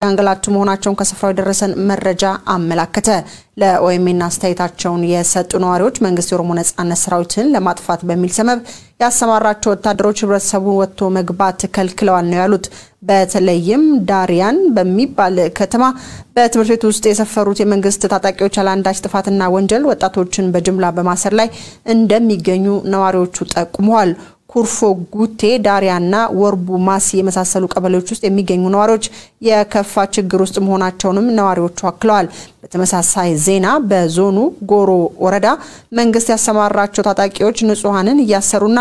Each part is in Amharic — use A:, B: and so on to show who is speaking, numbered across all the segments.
A: አንገላቱ መሆናቸውን ከስፍራው የደረሰን መረጃ አመላከተ። ለኦኤምኤን አስተያየታቸውን የሰጡ ነዋሪዎች መንግስት የኦሮሞ ነጻነት ሰራዊትን ለማጥፋት በሚል ሰበብ ያሰማራቸው ወታደሮች ህብረተሰቡን ወጥቶ መግባት ከልክለዋል ነው ያሉት። በተለይም ዳሪያን በሚባል ከተማ በትምህርት ቤት ውስጥ የሰፈሩት የመንግስት ታጣቂዎች አላንዳች ጥፋትና ወንጀል ወጣቶችን በጅምላ በማሰር ላይ እንደሚገኙ ነዋሪዎቹ ጠቁመዋል። ኩርፎ ጉቴ ዳሪያና ወርቡ ማሲ የመሳሰሉ ቀበሌዎች ውስጥ የሚገኙ ነዋሪዎች የከፋ ችግር ውስጥ መሆናቸውንም ነዋሪዎቹ አክለዋል። በተመሳሳይ ዜና በዞኑ ጎሮ ወረዳ መንግስት ያሰማራቸው ታጣቂዎች ንጹሃንን እያሰሩና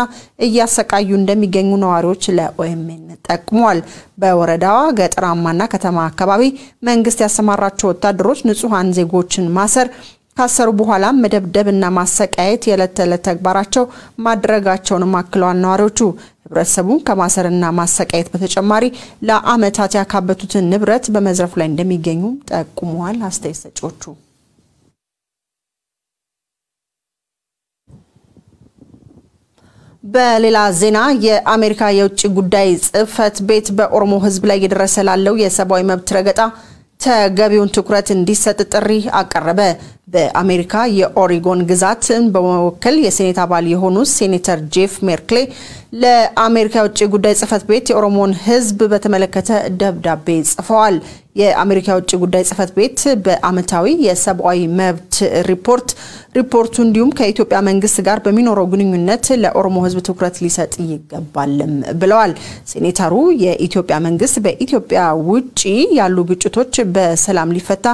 A: እያሰቃዩ እንደሚገኙ ነዋሪዎች ለኦኤምኤን ጠቁመዋል። በወረዳዋ ገጠራማና ከተማ አካባቢ መንግስት ያሰማራቸው ወታደሮች ንጹሃን ዜጎችን ማሰር ካሰሩ በኋላ መደብደብና ማሰቃየት የዕለት ተዕለት ተግባራቸው ማድረጋቸውን ማክለዋል። ነዋሪዎቹ ህብረተሰቡን ከማሰርና ማሰቃየት በተጨማሪ ለአመታት ያካበቱትን ንብረት በመዝረፍ ላይ እንደሚገኙ ጠቁመዋል። አስተያየት ሰጪዎቹ በሌላ ዜና የአሜሪካ የውጭ ጉዳይ ጽህፈት ቤት በኦሮሞ ህዝብ ላይ እየደረሰ ላለው የሰብአዊ መብት ረገጣ ተገቢውን ትኩረት እንዲሰጥ ጥሪ አቀረበ። በአሜሪካ የኦሪጎን ግዛትን በመወከል የሴኔት አባል የሆኑት ሴኔተር ጄፍ ሜርክሌ ለአሜሪካ የውጭ ጉዳይ ጽህፈት ቤት የኦሮሞን ህዝብ በተመለከተ ደብዳቤ ጽፈዋል። የአሜሪካ የውጭ ጉዳይ ጽህፈት ቤት በአመታዊ የሰብአዊ መብት ሪፖርቱ እንዲሁም ከኢትዮጵያ መንግስት ጋር በሚኖረው ግንኙነት ለኦሮሞ ህዝብ ትኩረት ሊሰጥ ይገባልም ብለዋል። ሴኔተሩ የኢትዮጵያ መንግስት በኢትዮጵያ ውጪ ያሉ ግጭቶች በሰላም ሊፈታ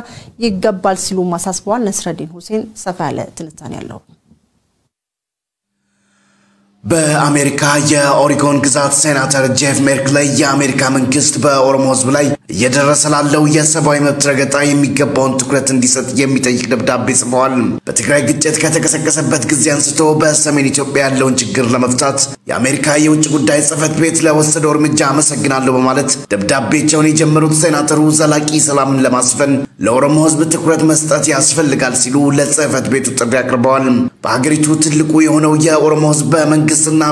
A: ይገባል ሲሉ ማሳስበዋል። ነስረዲን ሁሴን ሰፋ ያለ ትንታኔ ያለው
B: በአሜሪካ የኦሪጎን ግዛት ሴናተር ጄፍ ሜርክሌ የአሜሪካ መንግስት በኦሮሞ ህዝብ ላይ እየደረሰ ላለው የሰብአዊ መብት ረገጣ የሚገባውን ትኩረት እንዲሰጥ የሚጠይቅ ደብዳቤ ጽፈዋል። በትግራይ ግጭት ከተቀሰቀሰበት ጊዜ አንስቶ በሰሜን ኢትዮጵያ ያለውን ችግር ለመፍታት የአሜሪካ የውጭ ጉዳይ ጽህፈት ቤት ለወሰደው እርምጃ አመሰግናለሁ በማለት ደብዳቤያቸውን የጀመሩት ሴናተሩ ዘላቂ ሰላምን ለማስፈን ለኦሮሞ ህዝብ ትኩረት መስጠት ያስፈልጋል ሲሉ ለጽህፈት ቤቱ ጥሪ አቅርበዋል። በሀገሪቱ ትልቁ የሆነው የኦሮሞ ህዝብ በመንግስትና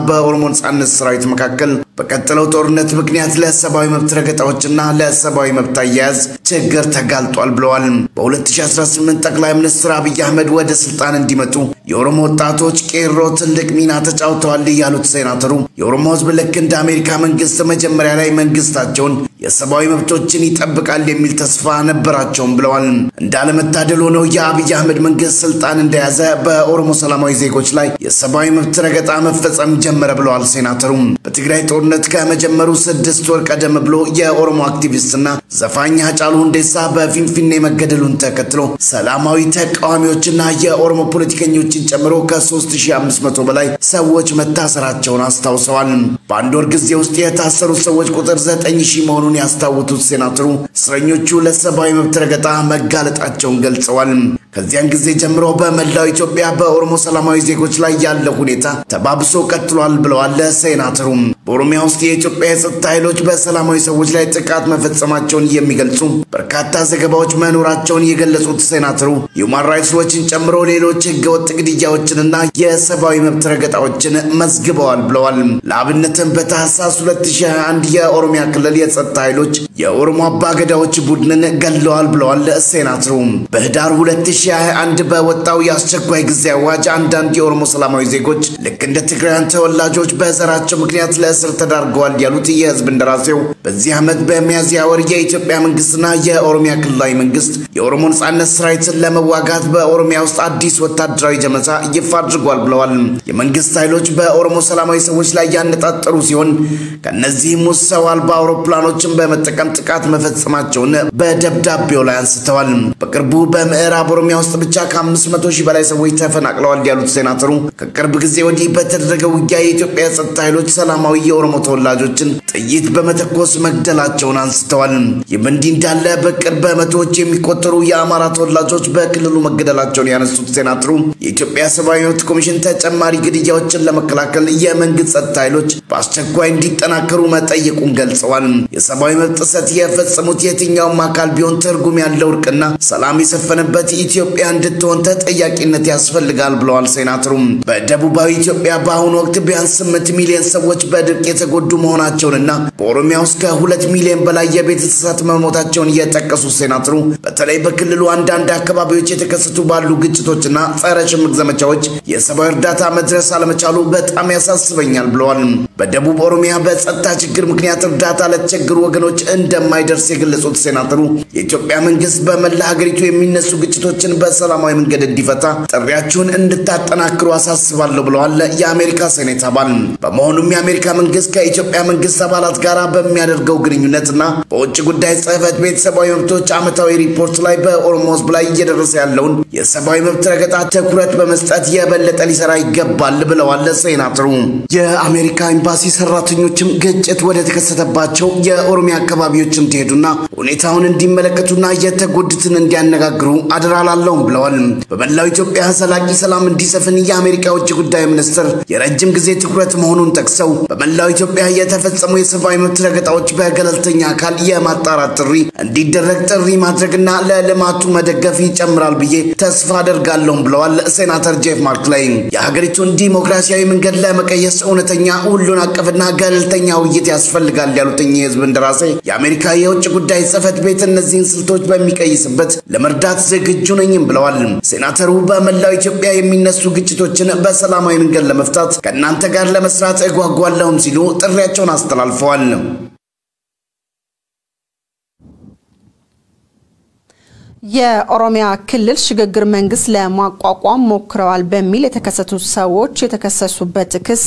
B: በኦሮሞ ነጻነት ሰራዊት መካከል በቀጠለው ጦርነት ምክንያት ለሰብአዊ መብት ረገጣዎችና ለሰብአዊ መብት አያያዝ ችግር ተጋልጧል ብለዋል። በ2018 ጠቅላይ ሚኒስትር አብይ አህመድ ወደ ስልጣን እንዲመጡ የኦሮሞ ወጣቶች ቄሮ ትልቅ ሚና ተጫውተዋል ያሉት ሴናተሩ የኦሮሞ ህዝብ ልክ እንደ አሜሪካ መንግስት መጀመሪያ ላይ መንግስታቸውን የሰብአዊ መብቶችን ይጠብቃል የሚል ተስፋ ነበራቸው ብለዋል። እንዳለመታደል ሆኖ የአብይ አህመድ መንግስት ስልጣን እንደያዘ በኦሮሞ ሰላማዊ ዜጎች ላይ የሰብአዊ መብት ረገጣ መፈጸም ጀመረ ብለዋል ሴናተሩ። በትግራይ ጦርነት ከመጀመሩ 6 ወር ቀደም ብሎ የኦሮሞ አክቲቪስትና ዘፋኝ ሃጫሉ ሁንዴሳ በፊንፊኔ መገደሉን ተከትሎ ሰላማዊ ተቃዋሚዎችና የኦሮሞ ፖለቲከኞችን ጨምሮ ከ3500 በላይ ሰዎች መታሰራቸውን አስታውሰዋል። በአንድ ወር ጊዜ ውስጥ የታሰሩት ሰዎች ቁጥር 9000 መሆኑን ያስታወሱት ሴናተሩ እስረኞቹ ለሰብአዊ መብት ረገጣ መጋለጣቸውን ገልጸዋል። ከዚያን ጊዜ ጀምሮ በመላው ኢትዮጵያ በኦሮሞ ሰላማዊ ዜጎች ላይ ያለው ሁኔታ ተባብሶ ቀጥሏል ብለዋል ሴናተሩ። በኦሮሚያ ውስጥ የኢትዮጵያ የጸጥታ ኃይሎች በሰላማዊ ሰዎች ላይ ጥቃት መፈጸማቸውን የሚገልጹ በርካታ ዘገባዎች መኖራቸውን የገለጹት ሴናተሩ ሁማን ራይትስ ዎችን ጨምሮ ሌሎች ህገወጥ ግድያዎችንና የሰብአዊ መብት ረገጣዎችን መዝግበዋል ብለዋል። ለአብነትም በታህሳስ 2021 የኦሮሚያ ክልል የጸጥታ ኃይሎች የኦሮሞ አባገዳዎች ቡድንን ገለዋል ብለዋል ሴናተሩ። በህዳር 2021 በወጣው የአስቸኳይ ጊዜ አዋጅ አንዳንድ የኦሮሞ ሰላማዊ ዜጎች ልክ እንደ ትግራይያን ተወላጆች በዘራቸው ምክንያት ለእስር ተዳርገዋል ያሉት የህዝብ እንደራሴው በዚህ ዓመት በሚያዝያ ወር የኢትዮጵያ መንግስትና የኦሮሚያ ክልላዊ መንግስት የኦሮሞ ነጻነት ሰራዊትን ለመዋጋት በኦሮሚያ ውስጥ አዲስ ወታደራዊ ዘመቻ ይፋ አድርጓል ብለዋል። የመንግስት ኃይሎች በኦሮሞ ሰላማዊ ሰዎች ላይ ያነጣጠሩ ሲሆን ከነዚህም ውስጥ ሰው አልባ አውሮፕላኖችን በመጠቀም ጥቃት መፈጸማቸውን በደብዳቤው ላይ አንስተዋል። በቅርቡ በምዕራብ ኦሮሚያ ውስጥ ብቻ ከ500,000 በላይ ሰዎች ተፈናቅለዋል ያሉት ሴናተሩ ከቅርብ ጊዜ ወዲህ በተደረገው ውጊያ የኢትዮጵያ የጸጥታ ኃይሎች ሰላማዊ የኦሮሞ ተወላጆችን ጥይት በመተኮስ መግደላቸውን አንስተዋል። ይህም እንዳለ በቅርብ በመቶዎች የሚቆጠሩ የአማራ ተወላጆች በክልሉ መገደላቸውን ያነሱት ሴናተሩ የኢትዮጵያ ሰብአዊ መብት ኮሚሽን ተጨማሪ ግድያዎችን ለመከላከል የመንግስት ጸጥታ ኃይሎች በአስቸኳይ እንዲጠናከሩ መጠየቁን ገልጸዋል። የሰብአዊ መብት ጥሰት የፈጸሙት የትኛውም አካል ቢሆን ትርጉም ያለው እርቅና ሰላም የሰፈነበት ኢትዮጵያ እንድትሆን ተጠያቂነት ያስፈልጋል ብለዋል ሴናተሩም። በደቡባዊ ኢትዮጵያ በአሁኑ ወቅት ቢያንስ 8 ሚሊዮን ሰዎች በድርቅ የተጎዱ መሆናቸውንና በኦሮሚያ ውስጥ ከ2 ሚሊዮን በላይ የቤት እንስሳት መሞታቸውን እየጠቀሱ ሴናተሩ በተለይ በክልሉ አንዳንድ አካባቢዎች የተከሰቱ ባሉ ግጭቶችና ጸረ ሽምቅ ዘመቻዎች የሰብአዊ እርዳታ መድረስ አለመቻሉ በጣም ያሳስበኛል ብለዋል። በደቡብ ኦሮሚያ በጸጥታ ችግር ምክንያት እርዳታ ለተቸገሩ ወገኖች እንደማይደርስ የገለጹት ሴናተሩ የኢትዮጵያ መንግስት በመላ ሀገሪቱ የሚነሱ ግጭቶችን በሰላማዊ መንገድ እንዲፈታ ጥሪያቸውን እንድታጠናክሩ አሳስባለሁ ብለዋል የአሜሪካ ሴኔት አባል። በመሆኑም የአሜሪካ መንግስት ከኢትዮጵያ መንግስት አባላት ጋር በሚያደርገው ግንኙነትና በውጭ ጉዳይ ጽሕፈት ቤት ሰብአዊ መብቶች ዓመታዊ ሪፖርት ላይ በኦሮሞ ህዝብ ላይ እየደረሰ ያለውን የሰብአዊ መብት ረገጣ ትኩረት በመስጠት የበለጠ ሊሰራ ይገባል ብለዋል ሴናተሩ። የአሜሪካ ኤምባሲ ሰራተኞችም ግጭት ወደ ተከሰተባቸው የኦሮሚያ አካባቢዎች እንዲሄዱና ሁኔታውን እንዲመለከቱና የተጎዱትን እንዲያነጋግሩ አደራላለሁም ብለዋል። በመላው ኢትዮጵያ ዘላቂ ሰላም እንዲሰፍን የአሜሪካ ውጭ ጉዳይ ሚኒስትር የረጅም ጊዜ ትኩረት መሆኑን ጠቅሰው በመላው ኢትዮጵያ የተፈጸሙ የሰብአዊ መብት ረገጣዎች በገለልተኛ አካል የማጣራት ጥሪ እንዲደረግ ጥሪ ማድረግና ለልማቱ መደገፍ ይጨምራል ብዬ ተስፋ አደርጋለሁም ብለዋል ሴናተር ጄፍ ማርክላይ። የሀገሪቱን ዲሞክራሲያዊ መንገድ ለመቀየስ እውነተኛ ሁሉን አቀፍና ገለልተኛ ውይይት ያስፈልጋል ያሉት የህዝብ እንደራሴ የአሜሪካ የውጭ ጉዳይ ጽሕፈት ቤት እነዚህን ስልቶች በሚቀይስበት ለመርዳት ዝግጁ ነኝም ብለዋል። ሴናተሩ በመላው ኢትዮጵያ የሚነሱ ግጭቶችን በሰላማዊ መንገድ ለመፍታት ከእናንተ ጋር ለመስራት እጓጓለሁም ሲሉ ጥሪያቸውን አስተላልፈዋል።
A: የኦሮሚያ ክልል ሽግግር መንግስት ለማቋቋም ሞክረዋል በሚል የተከሰቱ ሰዎች የተከሰሱበት ክስ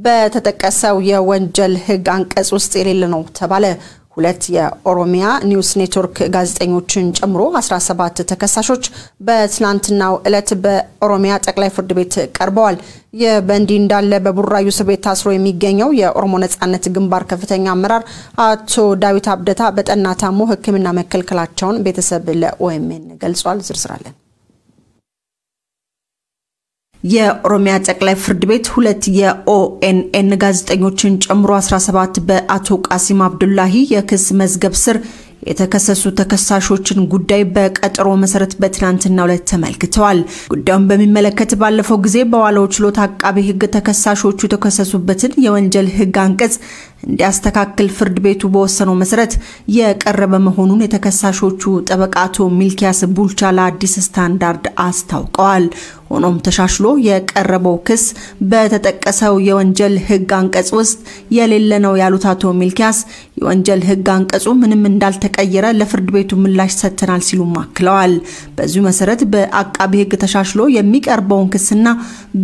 A: በተጠቀሰው የወንጀል ህግ አንቀጽ ውስጥ የሌለ ነው ተባለ። ሁለት የኦሮሚያ ኒውስ ኔትወርክ ጋዜጠኞችን ጨምሮ 17 ተከሳሾች በትናንትናው ዕለት በኦሮሚያ ጠቅላይ ፍርድ ቤት ቀርበዋል። የበንዲ እንዳለ በቡራዩ እስር ቤት ታስሮ የሚገኘው የኦሮሞ ነጻነት ግንባር ከፍተኛ አመራር አቶ ዳዊት አብደታ በጠና ታሞ ሕክምና መከልከላቸውን ቤተሰብ ለኦኤምኤን ገልጿል። ዝርዝራለን። የኦሮሚያ ጠቅላይ ፍርድ ቤት ሁለት የኦኤንኤን ጋዜጠኞችን ጨምሮ 17 በአቶ ቃሲም አብዱላሂ የክስ መዝገብ ስር የተከሰሱ ተከሳሾችን ጉዳይ በቀጠሮ መሰረት በትናንትናው ዕለት ተመልክተዋል። ጉዳዩን በሚመለከት ባለፈው ጊዜ በዋለው ችሎት አቃቤ ህግ ተከሳሾቹ የተከሰሱበትን የወንጀል ህግ አንቀጽ እንዲያስተካክል ፍርድ ቤቱ በወሰነው መሰረት የቀረበ መሆኑን የተከሳሾቹ ጠበቃ አቶ ሚልኪያስ ቡልቻ ለአዲስ ስታንዳርድ አስታውቀዋል። ሆኖም ተሻሽሎ የቀረበው ክስ በተጠቀሰው የወንጀል ህግ አንቀጽ ውስጥ የሌለ ነው ያሉት አቶ ሚልኪያስ የወንጀል ህግ አንቀጹ ምንም እንዳልተቀየረ ለፍርድ ቤቱ ምላሽ ሰጥተናል ሲሉ ማክለዋል። በዚሁ መሰረት በአቃቤ ህግ ተሻሽሎ የሚቀርበውን ክስና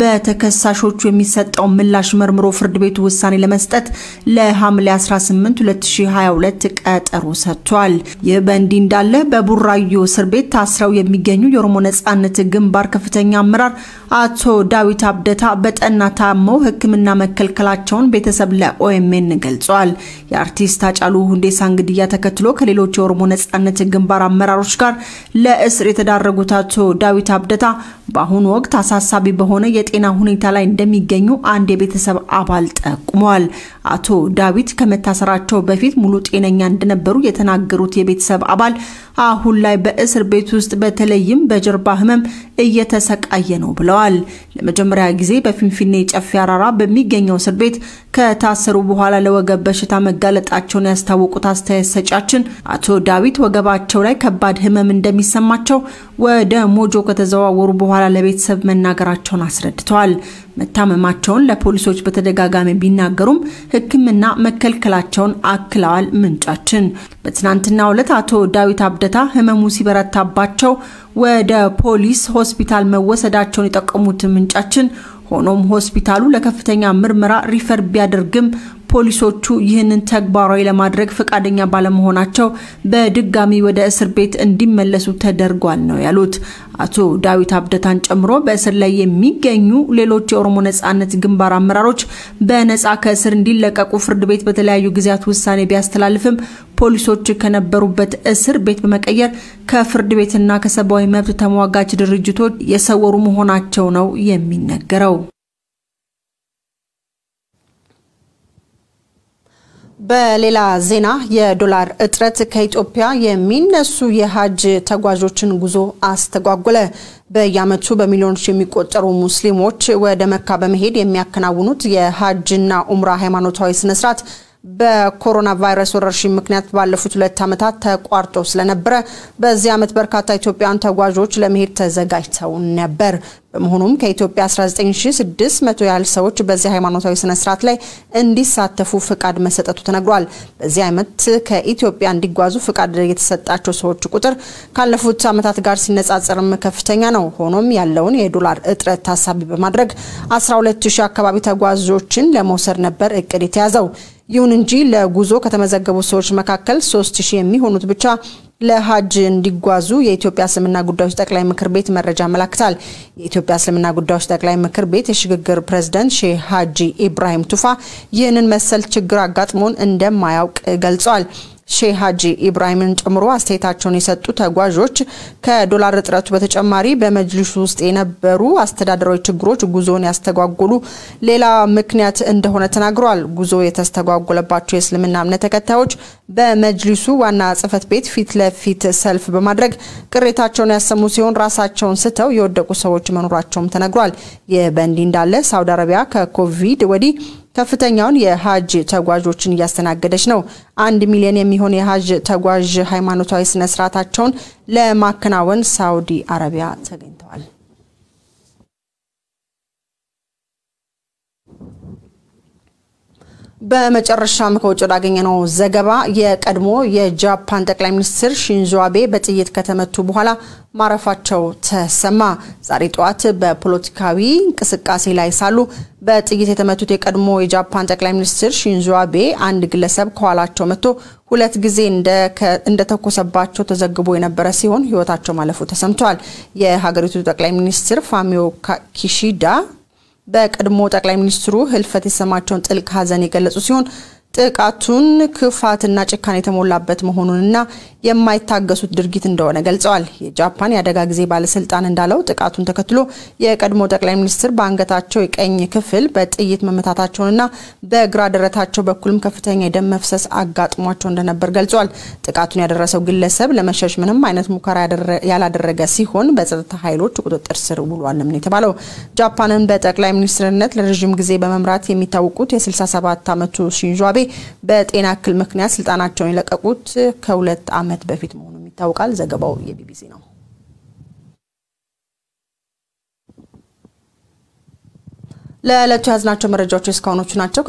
A: በተከሳሾቹ የሚሰጠው ምላሽ መርምሮ ፍርድ ቤቱ ውሳኔ ለመስጠት ለሐምሌ 18 2022 ቀጠሮ ሰጥቷል። ይህ በእንዲ እንዳለ በቡራዩ እስር ቤት ታስረው የሚገኙ የኦሮሞ ነጻነት ግንባር ከፍተኛ አመራር አቶ ዳዊት አብደታ በጠና ታመው ሕክምና መከልከላቸውን ቤተሰብ ለኦኤምኤን ገልጿል። የአርቲስት አጫሉ ሁንዴሳን ግድያ ተከትሎ ከሌሎች የኦሮሞ ነጻነት ግንባር አመራሮች ጋር ለእስር የተዳረጉት አቶ ዳዊት አብደታ በአሁኑ ወቅት አሳሳቢ በሆነ የጤና ሁኔታ ላይ እንደሚገኙ አንድ የቤተሰብ አባል ጠቁመዋል። አቶ ዳዊት ከመታሰራቸው በፊት ሙሉ ጤነኛ እንደነበሩ የተናገሩት የቤተሰብ አባል አሁን ላይ በእስር ቤት ውስጥ በተለይም በጀርባ ህመም እየተሰቃየ ነው ብለዋል። ለመጀመሪያ ጊዜ በፊንፊኔ ጨፌ አራራ በሚገኘው እስር ቤት ከታሰሩ በኋላ ለወገብ በሽታ መጋለጣቸውን ያስታወቁት አስተያየት ሰጫችን አቶ ዳዊት ወገባቸው ላይ ከባድ ህመም እንደሚሰማቸው ወደ ሞጆ ከተዘዋወሩ በኋላ ለቤተሰብ መናገራቸውን አስረድተዋል። መታመማቸውን ለፖሊሶች በተደጋጋሚ ቢናገሩም ሕክምና መከልከላቸውን አክለዋል። ምንጫችን በትናንትናው ዕለት አቶ ዳዊት አብደታ ህመሙ ሲበረታባቸው ወደ ፖሊስ ሆስፒታል መወሰዳቸውን የጠቀሙት ምንጫችን ሆኖም ሆስፒታሉ ለከፍተኛ ምርመራ ሪፈር ቢያደርግም ፖሊሶቹ ይህንን ተግባራዊ ለማድረግ ፈቃደኛ ባለመሆናቸው በድጋሚ ወደ እስር ቤት እንዲመለሱ ተደርጓል ነው ያሉት። አቶ ዳዊት አብደታን ጨምሮ በእስር ላይ የሚገኙ ሌሎች የኦሮሞ ነጻነት ግንባር አመራሮች በነጻ ከእስር እንዲለቀቁ ፍርድ ቤት በተለያዩ ጊዜያት ውሳኔ ቢያስተላልፍም ፖሊሶች ከነበሩበት እስር ቤት በመቀየር ከፍርድ ቤትና ከሰብአዊ መብት ተሟጋች ድርጅቶች የሰወሩ መሆናቸው ነው የሚነገረው። በሌላ ዜና የዶላር እጥረት ከኢትዮጵያ የሚነሱ የሐጅ ተጓዦችን ጉዞ አስተጓጎለ። በየዓመቱ በሚሊዮኖች የሚቆጠሩ ሙስሊሞች ወደ መካ በመሄድ የሚያከናውኑት የሐጅና ኡምራ ሃይማኖታዊ ስነ ስርዓት በኮሮና ቫይረስ ወረርሽኝ ምክንያት ባለፉት 2 ዓመታት ተቋርጦ ስለነበረ በዚህ ዓመት በርካታ ኢትዮጵያውያን ተጓዦች ለመሄድ ተዘጋጅተው ነበር። በመሆኑም ከኢትዮጵያ 19600 ያህል ሰዎች በዚህ ሃይማኖታዊ ስነ ስርዓት ላይ እንዲሳተፉ ፍቃድ መሰጠቱ ተነግሯል። በዚህ ዓመት ከኢትዮጵያ እንዲጓዙ ፍቃድ የተሰጣቸው ሰዎች ቁጥር ካለፉት ዓመታት ጋር ሲነጻጸርም ከፍተኛ ነው። ሆኖም ያለውን የዶላር እጥረት ታሳቢ በማድረግ 12000 አካባቢ ተጓዦችን ለመውሰድ ነበር እቅድ የተያዘው። ይሁን እንጂ ለጉዞ ከተመዘገቡ ሰዎች መካከል 3000 የሚሆኑት ብቻ ለሐጅ እንዲጓዙ የኢትዮጵያ እስልምና ጉዳዮች ጠቅላይ ምክር ቤት መረጃ መላክታል። የኢትዮጵያ እስልምና ጉዳዮች ጠቅላይ ምክር ቤት የሽግግር ፕሬዝዳንት ሼህ ሐጂ ኢብራሂም ቱፋ ይህንን መሰል ችግር አጋጥሞን እንደማያውቅ ገልጸዋል። ሼህ ሐጂ ኢብራሂምን ጨምሮ አስተያየታቸውን የሰጡ ተጓዦች ከዶላር እጥረቱ በተጨማሪ በመጅሊሱ ውስጥ የነበሩ አስተዳደራዊ ችግሮች ጉዞን ያስተጓጎሉ ሌላ ምክንያት እንደሆነ ተናግረዋል። ጉዞ የተስተጓጎለባቸው የእስልምና እምነት ተከታዮች በመጅሊሱ ዋና ጽሕፈት ቤት ፊት ለፊት ሰልፍ በማድረግ ቅሬታቸውን ያሰሙ ሲሆን ራሳቸውን ስተው የወደቁ ሰዎች መኖራቸውም ተነግሯል። የበንዲ እንዳለ ሳውዲ አረቢያ ከኮቪድ ወዲህ ከፍተኛውን የሐጅ ተጓዦችን እያስተናገደች ነው። 1 ሚሊዮን የሚሆን የሐጅ ተጓዥ ሃይማኖታዊ ስነ ስርዓታቸውን ለማከናወን ሳውዲ አረቢያ ተገኝተዋል። በመጨረሻም ከውጭ ያገኘነው ዘገባ የቀድሞ የጃፓን ጠቅላይ ሚኒስትር ሺንዞ አቤ በጥይት ከተመቱ በኋላ ማረፋቸው ተሰማ። ዛሬ ጧት በፖለቲካዊ እንቅስቃሴ ላይ ሳሉ በጥይት የተመቱት የቀድሞ የጃፓን ጠቅላይ ሚኒስትር ሺንዞ አቤ አንድ ግለሰብ ከኋላቸው መጥቶ 2 ጊዜ እንደተኮሰባቸው ተዘግቦ የነበረ ሲሆን ህይወታቸው ማለፉ ተሰምቷል። የሀገሪቱ ጠቅላይ ሚኒስትር ፋሚዮ ኪሺዳ በቀድሞ ጠቅላይ ሚኒስትሩ ህልፈት የሰማቸውን ጥልቅ ሐዘን የገለጹ ሲሆን ጥቃቱን ክፋትና ጭካኔ የተሞላበት መሆኑንና የማይታገሱት ድርጊት እንደሆነ ገልጸዋል። የጃፓን ያደጋ ጊዜ ባለስልጣን እንዳለው ጥቃቱን ተከትሎ የቀድሞ ጠቅላይ ሚኒስትር በአንገታቸው የቀኝ ክፍል በጥይት መመታታቸውንና በግራ ደረታቸው በኩልም ከፍተኛ የደም መፍሰስ አጋጥሟቸው እንደነበር ገልጿል። ጥቃቱን ያደረሰው ግለሰብ ለመሸሽ ምንም አይነት ሙከራ ያላደረገ ሲሆን በጸጥታ ኃይሎች ቁጥጥር ስር ውሏልም ነው የተባለው። ጃፓንን በጠቅላይ ሚኒስትርነት ለረጅም ጊዜ በመምራት የሚታወቁት የ67 ዓመቱ ሺንዞ አቤ በጤና እክል ምክንያት ስልጣናቸውን የለቀቁት ከ2 ዓመት በፊት መሆኑ ይታወቃል። ዘገባው የቢቢሲ ነው። ለዕለቱ ያዝናቸው መረጃዎች እስካሁኖቹ ናቸው።